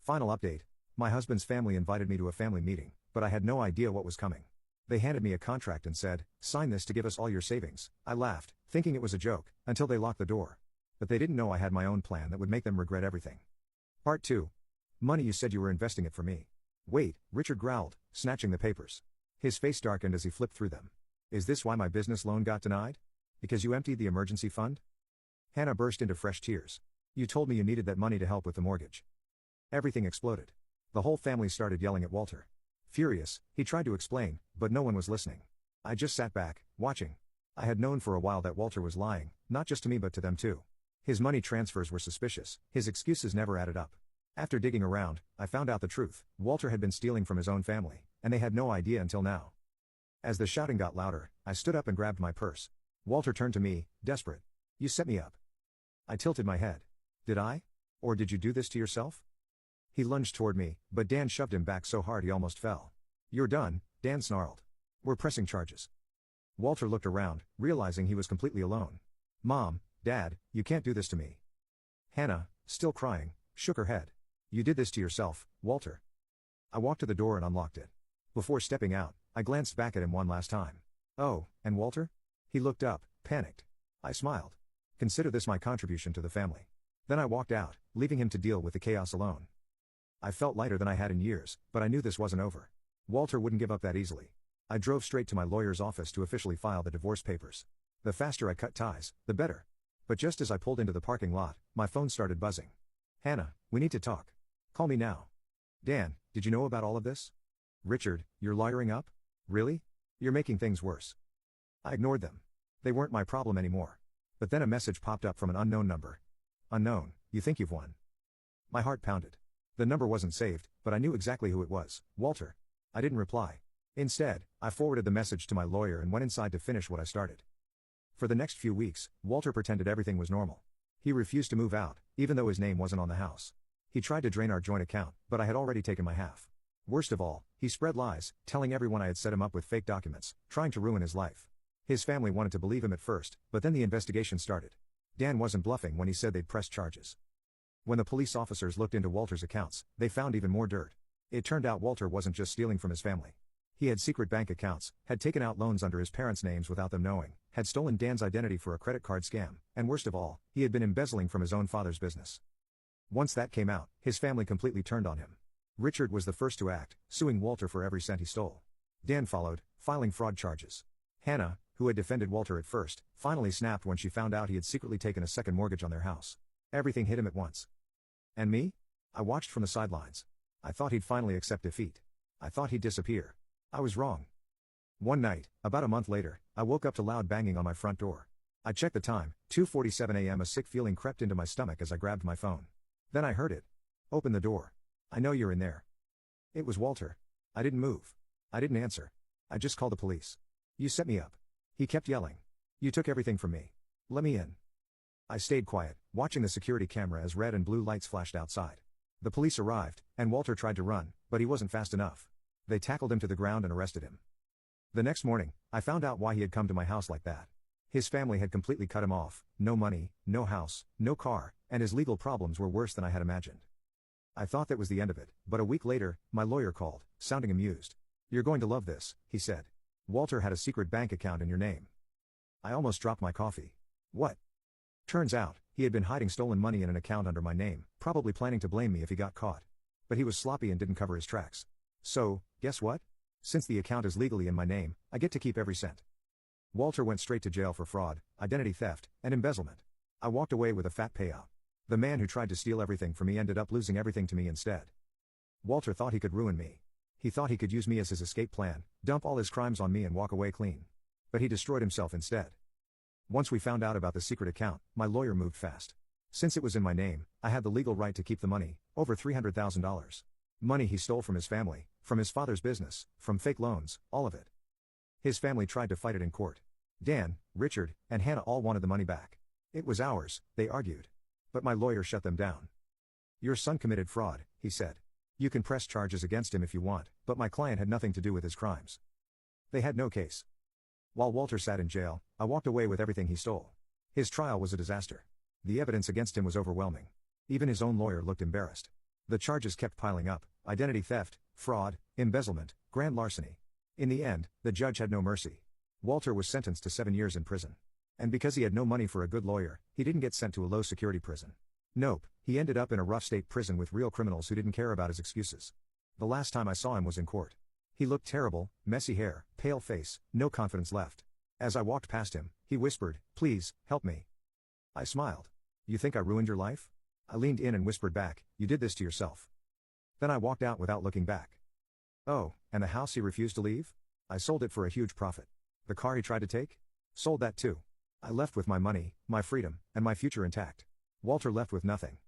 Final update. My husband's family invited me to a family meeting, but I had no idea what was coming. They handed me a contract and said, "Sign this to give us all your savings." I laughed, thinking it was a joke, until they locked the door. But they didn't know I had my own plan that would make them regret everything. Part 2. Money, you said you were investing it for me. Wait, Richard growled, snatching the papers. His face darkened as he flipped through them. Is this why my business loan got denied? Because you emptied the emergency fund? Hannah burst into fresh tears. You told me you needed that money to help with the mortgage. Everything exploded. The whole family started yelling at Walter. Furious, he tried to explain, but no one was listening. I just sat back, watching. I had known for a while that Walter was lying, not just to me but to them too. His money transfers were suspicious, his excuses never added up. After digging around, I found out the truth. Walter had been stealing from his own family, and they had no idea until now. As the shouting got louder, I stood up and grabbed my purse. Walter turned to me, desperate. You set me up. I tilted my head. Did I? Or did you do this to yourself? He lunged toward me, but Dan shoved him back so hard he almost fell. You're done, Dan snarled. We're pressing charges. Walter looked around, realizing he was completely alone. Mom, Dad, you can't do this to me. Hannah, still crying, shook her head. You did this to yourself, Walter. I walked to the door and unlocked it. Before stepping out, I glanced back at him one last time. Oh, and Walter? He looked up, panicked. I smiled. Consider this my contribution to the family. Then I walked out, leaving him to deal with the chaos alone. I felt lighter than I had in years, but I knew this wasn't over. Walter wouldn't give up that easily. I drove straight to my lawyer's office to officially file the divorce papers. The faster I cut ties, the better. But just as I pulled into the parking lot, my phone started buzzing. Hannah, we need to talk. Call me now. Dan, did you know about all of this? Richard, you're lawyering up? Really? You're making things worse. I ignored them. They weren't my problem anymore. But then a message popped up from an unknown number. Unknown, you think you've won. My heart pounded. The number wasn't saved, but I knew exactly who it was, Walter. I didn't reply. Instead, I forwarded the message to my lawyer and went inside to finish what I started. For the next few weeks, Walter pretended everything was normal. He refused to move out, even though his name wasn't on the house. He tried to drain our joint account, but I had already taken my half. Worst of all, he spread lies, telling everyone I had set him up with fake documents, trying to ruin his life. His family wanted to believe him at first, but then the investigation started. Dan wasn't bluffing when he said they'd press charges. When the police officers looked into Walter's accounts, they found even more dirt. It turned out Walter wasn't just stealing from his family. He had secret bank accounts, had taken out loans under his parents' names without them knowing, had stolen Dan's identity for a credit card scam, and worst of all, he had been embezzling from his own father's business. Once that came out, his family completely turned on him. Richard was the first to act, suing Walter for every cent he stole. Dan followed, filing fraud charges. Hannah, who had defended Walter at first, finally snapped when she found out he had secretly taken a second mortgage on their house. Everything hit him at once. And me? I watched from the sidelines. I thought he'd finally accept defeat. I thought he'd disappear. I was wrong. One night, about a month later, I woke up to loud banging on my front door. I checked the time, 2:47 a.m. A sick feeling crept into my stomach as I grabbed my phone. Then I heard it. Open the door. I know you're in there. It was Walter. I didn't move. I didn't answer. I just called the police. You set me up. He kept yelling. You took everything from me. Let me in. I stayed quiet, watching the security camera as red and blue lights flashed outside. The police arrived, and Walter tried to run, but he wasn't fast enough. They tackled him to the ground and arrested him. The next morning, I found out why he had come to my house like that. His family had completely cut him off, no money, no house, no car, and his legal problems were worse than I had imagined. I thought that was the end of it, but a week later, my lawyer called, sounding amused. You're going to love this, he said. Walter had a secret bank account in your name. I almost dropped my coffee. What? Turns out, he had been hiding stolen money in an account under my name, probably planning to blame me if he got caught. But he was sloppy and didn't cover his tracks. So, guess what? Since the account is legally in my name, I get to keep every cent. Walter went straight to jail for fraud, identity theft, and embezzlement. I walked away with a fat payout. The man who tried to steal everything from me ended up losing everything to me instead. Walter thought he could ruin me. He thought he could use me as his escape plan, dump all his crimes on me and walk away clean. But he destroyed himself instead. Once we found out about the secret account, my lawyer moved fast. Since it was in my name, I had the legal right to keep the money, over $300,000. Money he stole from his family, from his father's business, from fake loans, all of it. His family tried to fight it in court. Dan, Richard, and Hannah all wanted the money back. It was ours, they argued. But my lawyer shut them down. Your son committed fraud, he said. You can press charges against him if you want, but my client had nothing to do with his crimes. They had no case. While Walter sat in jail, I walked away with everything he stole. His trial was a disaster. The evidence against him was overwhelming. Even his own lawyer looked embarrassed. The charges kept piling up: identity theft, fraud, embezzlement, grand larceny. In the end, the judge had no mercy. Walter was sentenced to 7 years in prison. And because he had no money for a good lawyer, he didn't get sent to a low-security prison. Nope, he ended up in a rough state prison with real criminals who didn't care about his excuses. The last time I saw him was in court. He looked terrible: messy hair, pale face, no confidence left. As I walked past him, he whispered, "Please, help me." I smiled. "You think I ruined your life?" I leaned in and whispered back, "You did this to yourself." Then I walked out without looking back. Oh, and the house he refused to leave? I sold it for a huge profit. The car he tried to take? Sold that too. I left with my money, my freedom, and my future intact. Walter left with nothing.